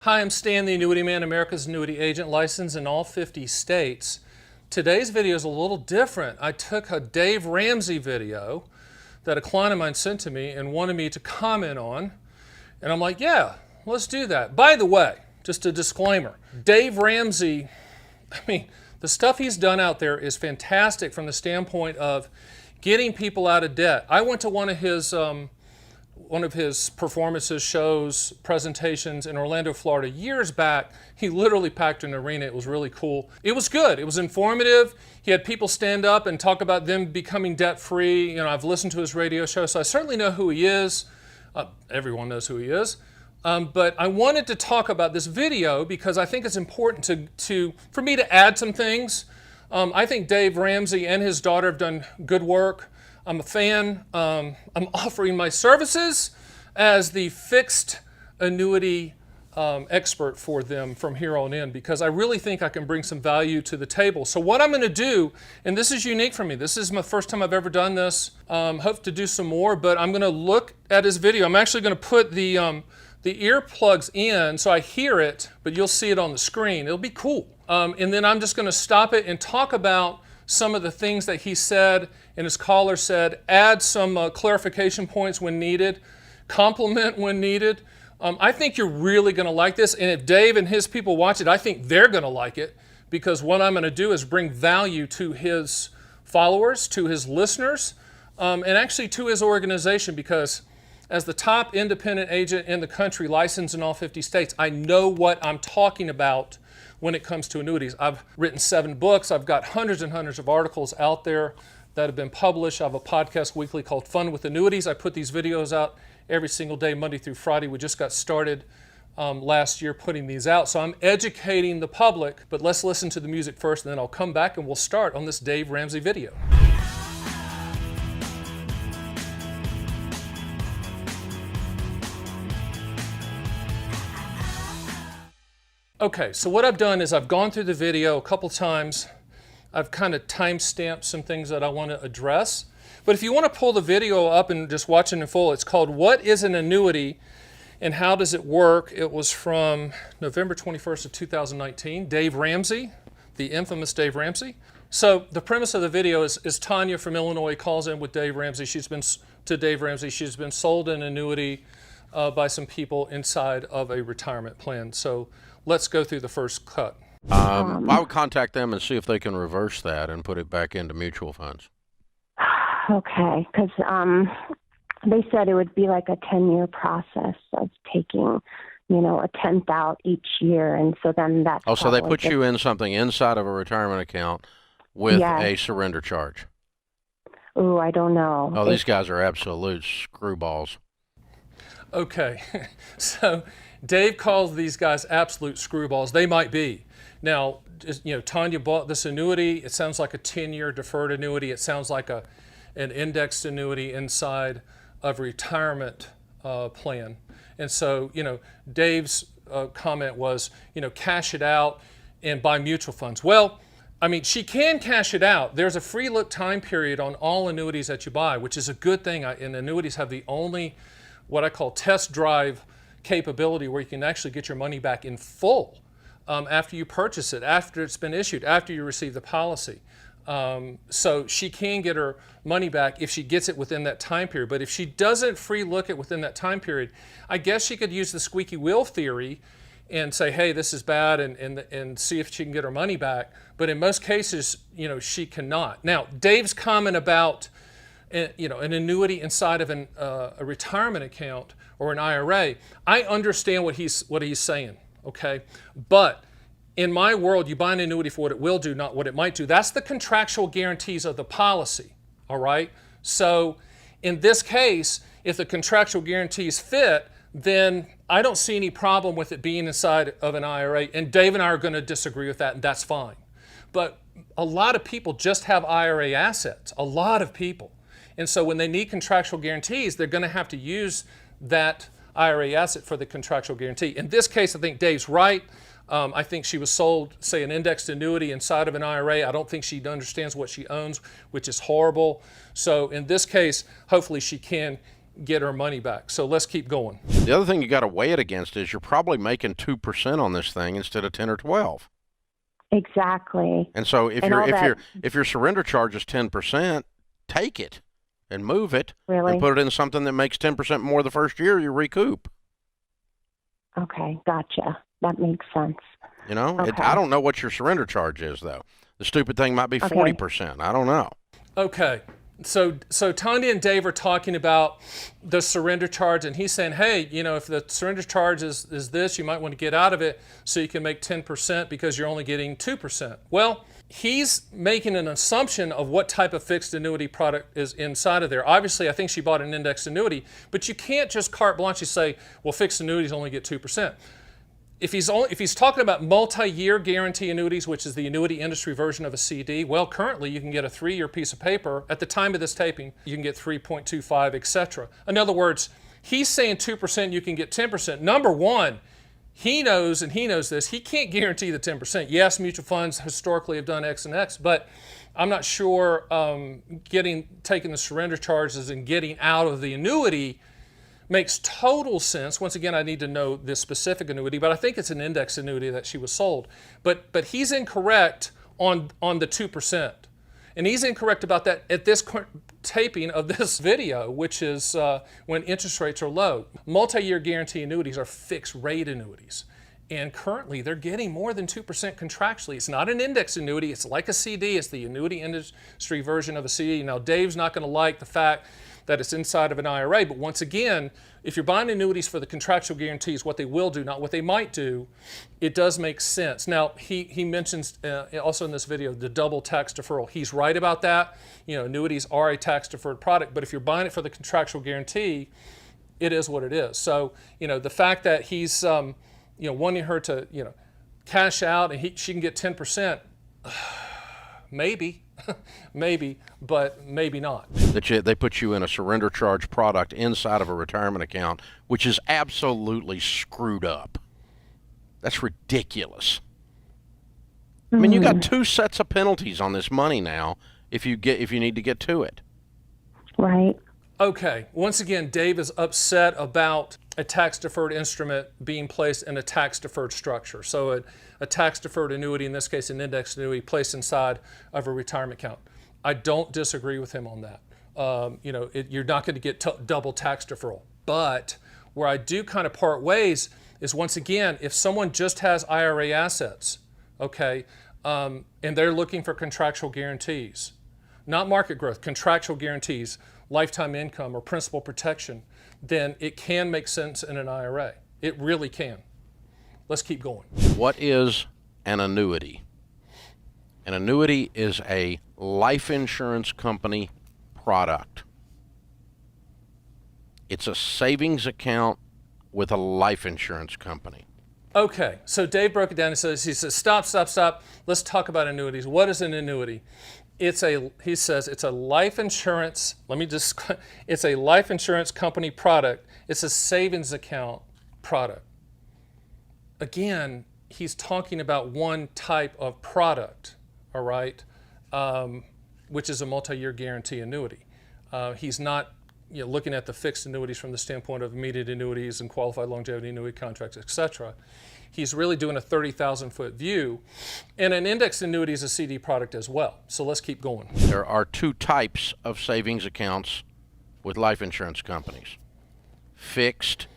Hi, I'm Stan The Annuity Man, America's annuity agent, licensed in all 50 states. Today's video is a little different. I took a Dave Ramsey video that a client of mine sent to me and wanted me to comment on. And I'm like, yeah, let's do that. By the way, just a disclaimer, Dave Ramsey, the stuff he's done out there is fantastic from the standpoint of getting people out of debt. I went to one of his performances, shows, presentations in Orlando, Florida years back. He literally packed an arena. It was really cool. It was good. It was informative. He had people stand up and talk about them becoming debt-free. You know, I've listened to his radio show, so I certainly know who he is. Everyone knows who he is. But I wanted to talk about this video because I think it's important for me to add some things. I think Dave Ramsey and his daughter have done good work. I'm a fan. I'm offering my services as the fixed annuity expert for them from here on in because I really think I can bring some value to the table. So what I'm going to do, and this is unique for me, this is my first time I've ever done this, hope to do some more, but I'm going to look at his video. I'm actually going to put the earplugs in so I hear it, but you'll see it on the screen. It'll be cool. And then I'm just going to stop it and talk about some of the things that he said and his caller said, add some clarification points when needed, compliment when needed. I think you're really going to like this, and if Dave and his people watch it, I think they're going to like it because what I'm going to do is bring value to his followers, to his listeners, and actually to his organization because as the top independent agent in the country, licensed in all 50 states, I know what I'm talking about when it comes to annuities. I've written 7 books. I've got hundreds and hundreds of articles out there that have been published. I have a podcast weekly called Fun with Annuities. I put these videos out every single day, Monday through Friday. We just got started last year putting these out. So I'm educating the public, but let's listen to the music first, and then I'll come back and we'll start on this Dave Ramsey video. Okay, so what I've done is I've gone through the video a couple times. I've kind of time-stamped some things that I want to address. But if you want to pull the video up and just watch it in full, it's called What is an Annuity and How Does It Work? It was from November 21st of 2019. Dave Ramsey, the infamous Dave Ramsey. So the premise of the video is Tanya from Illinois calls in with Dave Ramsey. She's been sold an annuity by some people inside of a retirement plan. So let's go through the first cut. I would contact them and see if they can reverse that and put it back into mutual funds. Okay, because they said it would be like a 10-year process of taking, a 10th out each year, and so then that's... Oh, so they put you in something inside of a retirement account with a surrender charge. Ooh, I don't know. Oh, these guys are absolute screwballs. Okay, so Dave calls these guys absolute screwballs. They might be. Now, Tanya bought this annuity. It sounds like a 10-year deferred annuity. It sounds like an indexed annuity inside of a retirement plan. And so, Dave's comment was, cash it out and buy mutual funds. Well, she can cash it out. There's a free look time period on all annuities that you buy, which is a good thing. And annuities have the only what I call test drive capability where you can actually get your money back in full after you purchase it, after it's been issued, after you receive the policy. So she can get her money back if she gets it within that time period. But if she doesn't free look it within that time period, I guess she could use the squeaky wheel theory and say, hey, this is bad, and see if she can get her money back. But in most cases, she cannot. Now, Dave's comment about an annuity inside of a retirement account or an IRA, I understand what he's saying, okay? But in my world, you buy an annuity for what it will do, not what it might do. That's the contractual guarantees of the policy, all right? So in this case, if the contractual guarantees fit, then I don't see any problem with it being inside of an IRA. And Dave and I are going to disagree with that, and that's fine. But a lot of people just have IRA assets, a lot of people. And so when they need contractual guarantees, they're going to have to use that IRA asset for the contractual guarantee. In this case, I think Dave's right. I think she was sold, say, an indexed annuity inside of an IRA. I don't think she understands what she owns, which is horrible. So in this case, hopefully she can get her money back. So let's keep going. The other thing you got to weigh it against is you're probably making 2% on this thing instead of 10 or 12. Exactly. And so if your surrender charge is 10%, take it and move it Really? and put it in something that makes 10% more the first year you recoup. Okay, gotcha. That makes sense. You know, Okay. I don't know what your surrender charge is, though. The stupid thing might be 40%. I don't know. Okay. So Tanya and Dave are talking about the surrender charge, and he's saying, hey, you know, if the surrender charge is this, you might want to get out of it so you can make 10% because you're only getting 2%. Well, he's making an assumption of what type of fixed annuity product is inside of there. Obviously, I think she bought an indexed annuity, but you can't just carte blanche say, well, fixed annuities only get 2%. If he's talking about multi-year guarantee annuities, which is the annuity industry version of a CD, well, currently you can get a 3-year piece of paper. At the time of this taping, you can get 3.25, etc. In other words, he's saying 2%, you can get 10%. Number one, he knows, and he knows this, he can't guarantee the 10%. Yes, mutual funds historically have done X and X, but I'm not sure taking the surrender charges and getting out of the annuity makes total sense. Once again, I need to know this specific annuity, but I think it's an index annuity that she was sold. But he's incorrect on the 2%. And he's incorrect about that at this taping of this video, which is when interest rates are low. Multi-year guarantee annuities are fixed rate annuities. And currently, they're getting more than 2% contractually. It's not an index annuity. It's like a CD. It's the annuity industry version of a CD. Now, Dave's not going to like the fact that it's inside of an IRA, but once again, if you're buying annuities for the contractual guarantees, what they will do, not what they might do, it does make sense. Now, he mentions also in this video the double tax deferral. He's right about that. You know, annuities are a tax deferred product, but if you're buying it for the contractual guarantee, it is what it is. So, you know, the fact that he's wanting her to, cash out and she can get 10%, maybe. Maybe, but maybe not. They put you in a surrender charge product inside of a retirement account, which is absolutely screwed up. That's ridiculous. I mean, you got 2 sets of penalties on this money now if you need to get to it. Right. Okay, once again, Dave is upset about a tax-deferred instrument being placed in a tax-deferred structure. So a tax-deferred annuity, in this case an index annuity, placed inside of a retirement account. I don't disagree with him on that. You're not going to get double tax deferral. But where I do kind of part ways is, once again, if someone just has IRA assets, okay, and they're looking for contractual guarantees, not market growth, contractual guarantees, lifetime income or principal protection, then it can make sense in an IRA. It really can. Let's keep going. What is an annuity? An annuity is a life insurance company product. It's a savings account with a life insurance company. Okay, so Dave broke it down. He says, stop. Let's talk about annuities. What is an annuity? He says it's a life insurance, it's a life insurance company product. It's a savings account product. Again, he's talking about one type of product, all right, which is a multi-year guarantee annuity. He's not looking at the fixed annuities from the standpoint of immediate annuities and qualified longevity annuity contracts, etc. He's really doing a 30,000-foot view, and an index annuity is a CD product as well. So let's keep going. There are 2 types of savings accounts with life insurance companies: fixed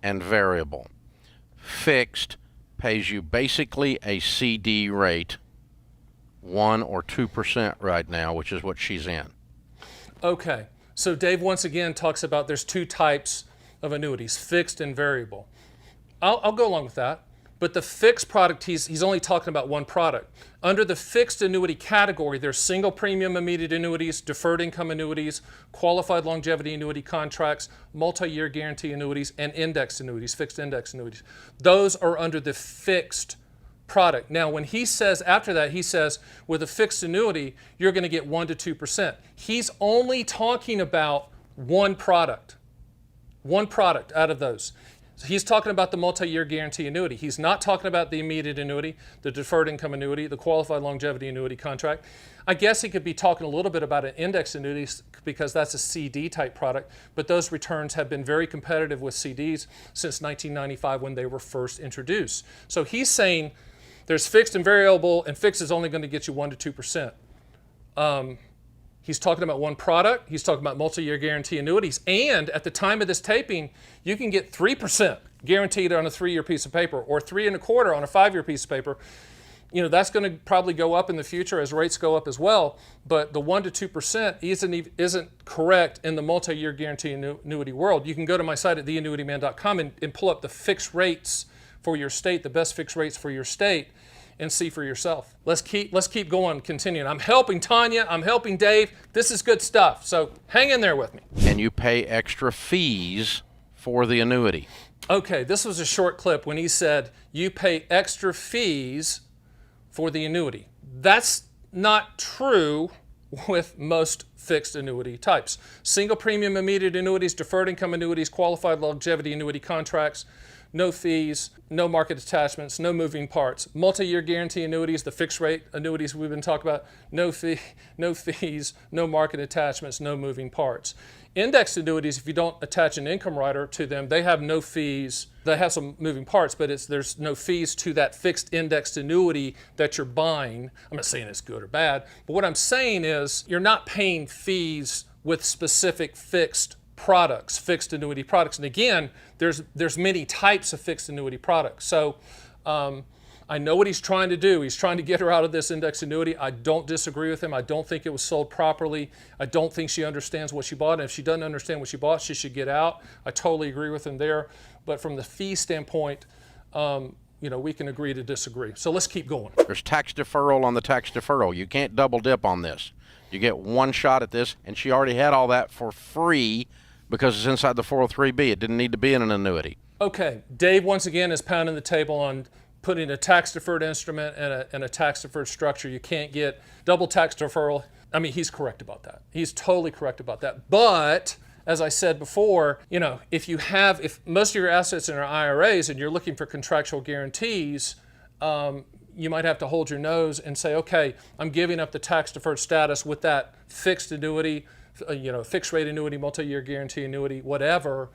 and variable. Fixed pays you basically a CD rate, 1 or 2% right now, which is what she's in. Okay, so Dave once again talks about there's 2 types of annuities, fixed and variable. I'll go along with that. But the fixed product, he's only talking about one product. Under the fixed annuity category, there's single premium immediate annuities, deferred income annuities, qualified longevity annuity contracts, multi-year guarantee annuities, and index annuities, fixed index annuities. Those are under the fixed product. Now, when he says after that, he says with a fixed annuity, you're going to get 1 to 2%. He's only talking about one product out of those. So he's talking about the multi-year guarantee annuity. He's not talking about the immediate annuity, the deferred income annuity, the qualified longevity annuity contract. I guess he could be talking a little bit about an index annuity because that's a CD type product, but those returns have been very competitive with CDs since 1995 when they were first introduced. So he's saying there's fixed and variable, and fixed is only going to get you 1 to 2%. He's talking about one product. He's talking about multi-year guarantee annuities. And at the time of this taping, you can get 3% guaranteed on a 3-year piece of paper, or 3.25% on a 5-year piece of paper. You know, that's going to probably go up in the future as rates go up as well. But the 1 to 2% isn't correct in the multi-year guarantee annuity world. You can go to my site at theannuityman.com and pull up the fixed rates for your state, the best fixed rates for your state, and see for yourself. Let's keep going, continuing. I'm helping Tanya, I'm helping Dave. This is good stuff, so hang in there with me. And you pay extra fees for the annuity. Okay, this was a short clip when he said you pay extra fees for the annuity. That's not true with most fixed annuity types. Single premium immediate annuities, deferred income annuities, qualified longevity annuity contracts, no fees, no market attachments, no moving parts. Multi-year guarantee annuities, the fixed rate annuities we've been talking about, no fees, no market attachments, no moving parts. Indexed annuities, if you don't attach an income rider to them, they have no fees. They have some moving parts, but there's no fees to that fixed indexed annuity that you're buying. I'm not saying it's good or bad, but what I'm saying is you're not paying fees with specific fixed products, fixed annuity products. And again, there's many types of fixed annuity products. So I know what he's trying to do. He's trying to get her out of this index annuity. I don't disagree with him. I don't think it was sold properly. I don't think she understands what she bought. And if she doesn't understand what she bought, she should get out. I totally agree with him there. But from the fee standpoint, we can agree to disagree. So let's keep going. There's tax deferral on the tax deferral. You can't double dip on this. You get one shot at this, and she already had all that for free because it's inside the 403B. It didn't need to be in an annuity. Okay, Dave once again is pounding the table on putting a tax-deferred instrument and a tax-deferred structure. You can't get double tax deferral. I mean, he's correct about that. He's totally correct about that. But as I said before, if most of your assets are in IRAs and you're looking for contractual guarantees, you might have to hold your nose and say, okay, I'm giving up the tax-deferred status with that fixed annuity, fixed rate annuity, multi-year guarantee annuity, whatever,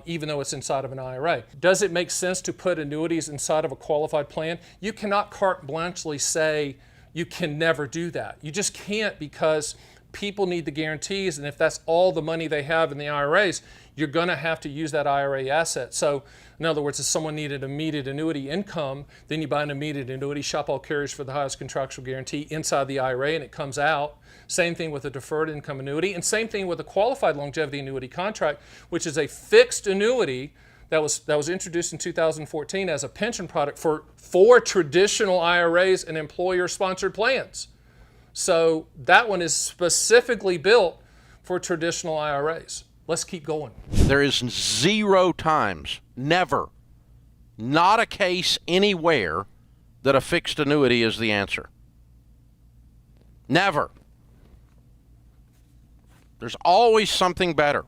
even though it's inside of an IRA. Does it make sense to put annuities inside of a qualified plan? You cannot carte blanchely say you can never do that. You just can't, because people need the guarantees, and if that's all the money they have in the IRAs, you're going to have to use that IRA asset. So in other words, if someone needed immediate annuity income, then you buy an immediate annuity, shop all carriers for the highest contractual guarantee inside the IRA, and it comes out. Same thing with a deferred income annuity, and same thing with a qualified longevity annuity contract, which is a fixed annuity that was introduced in 2014 as a pension product for traditional IRAs and employer-sponsored plans. So that one is specifically built for traditional IRAs. Let's keep going. There is 0 times, never, not a case anywhere that a fixed annuity is the answer. Never. There's always something better.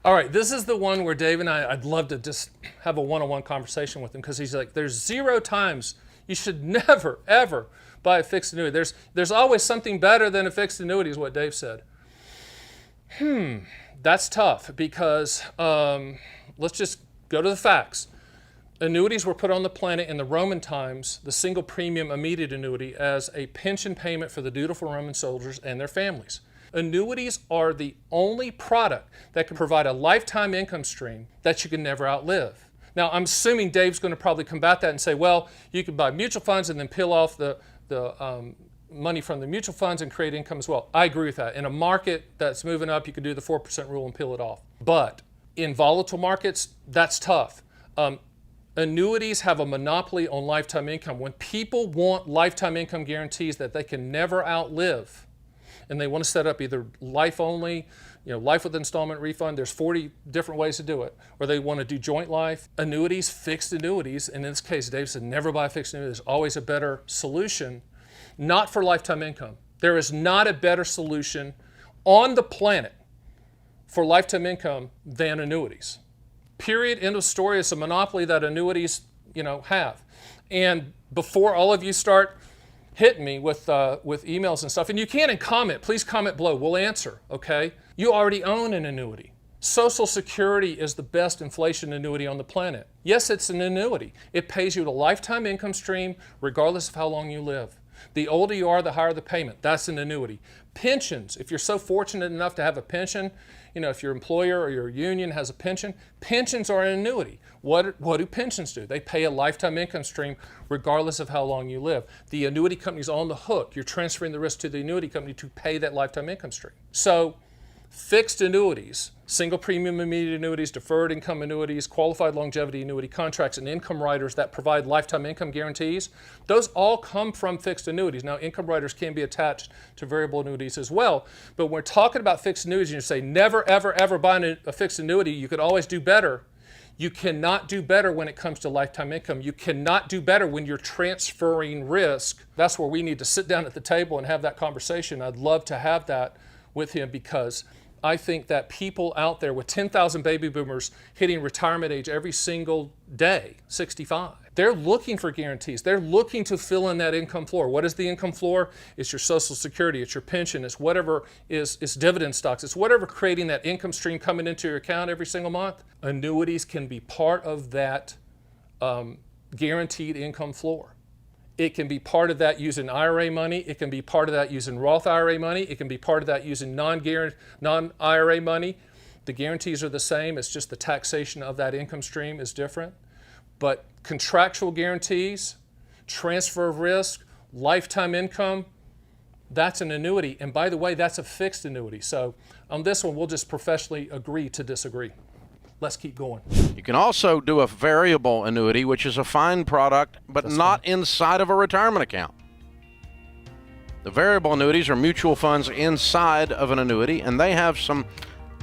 All right, this is the one where Dave and I'd love to just have a one-on-one conversation with him, because he's like, there's 0 times you should never, ever buy a fixed annuity. There's always something better than a fixed annuity, is what Dave said. That's tough, because let's just go to the facts. Annuities were put on the planet in the Roman times, the single premium immediate annuity, as a pension payment for the dutiful Roman soldiers and their families. Annuities are the only product that can provide a lifetime income stream that you can never outlive. Now, I'm assuming Dave's going to probably combat that and say, well, you can buy mutual funds and then peel off the money from the mutual funds and create income as well. I agree with that. In a market that's moving up, you can do the 4% rule and peel it off. But in volatile markets, that's tough. Annuities have a monopoly on lifetime income. When people want lifetime income guarantees that they can never outlive, and they want to set up either life only, life with installment refund, there's 40 different ways to do it, or they want to do joint life, annuities, fixed annuities, and in this case, Dave said never buy a fixed annuity. There's always a better solution, not for lifetime income. There is not a better solution on the planet for lifetime income than annuities. Period. End of story. It's a monopoly that annuities, have. And before all of you start hitting me with emails and stuff, and you can comment. Please comment below. We'll answer, okay? You already own an annuity. Social Security is the best inflation annuity on the planet. Yes, it's an annuity. It pays you a lifetime income stream regardless of how long you live. The older you are, the higher the payment. That's an annuity. Pensions, if you're so fortunate enough to have a pension, if your employer or your union has a pension, pensions are an annuity. What do pensions do? They pay a lifetime income stream regardless of how long you live. The annuity company's on the hook. You're transferring the risk to the annuity company to pay that lifetime income stream. So fixed annuities, single premium immediate annuities, deferred income annuities, qualified longevity annuity contracts, and income riders that provide lifetime income guarantees, those all come from fixed annuities. Now, income riders can be attached to variable annuities as well, but when we're talking about fixed annuities, and you say never, ever, ever buy a fixed annuity, you could always do better. You cannot do better when it comes to lifetime income. You cannot do better when you're transferring risk. That's where we need to sit down at the table and have that conversation. I'd love to have that with him, because I think that people out there with 10,000 baby boomers hitting retirement age every single day, 65, they're looking for guarantees. They're looking to fill in that income floor. What is the income floor? It's your Social Security, it's your pension, it's whatever it's dividend stocks, it's whatever creating that income stream coming into your account every single month. Annuities can be part of that guaranteed income floor. It can be part of that using IRA money. It can be part of that using Roth IRA money. It can be part of that using non-IRA money. The guarantees are the same. It's just the taxation of that income stream is different. But contractual guarantees, transfer of risk, lifetime income, that's an annuity. And by the way, that's a fixed annuity. So on this one, we'll just professionally agree to disagree. Let's keep going. You can also do a variable annuity, which is a fine product, but not inside of a retirement account. The variable annuities are mutual funds inside of an annuity, and they have some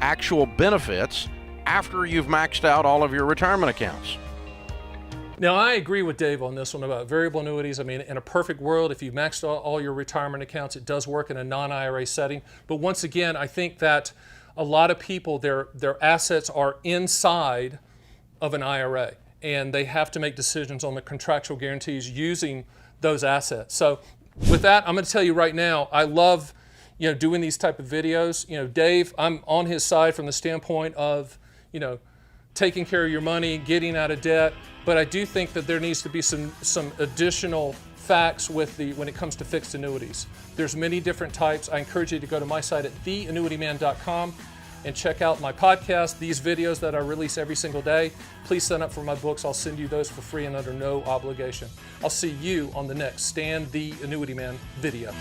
actual benefits after you've maxed out all of your retirement accounts. Now, I agree with Dave on this one about variable annuities. I mean, in a perfect world, if you've maxed out all your retirement accounts, it does work in a non-IRA setting. But once again, I think that a lot of people, their assets are inside of an IRA, and they have to make decisions on the contractual guarantees using those assets. So with that, I'm going to tell you right now, I love doing these type of videos. Dave, I'm on his side from the standpoint of taking care of your money, getting out of debt, but I do think that there needs to be some additional facts when it comes to fixed annuities. There's many different types. I encourage you to go to my site at theannuityman.com and check out my podcast, these videos that I release every single day. Please sign up for my books. I'll send you those for free and under no obligation. I'll see you on the next Stan the Annuity Man video.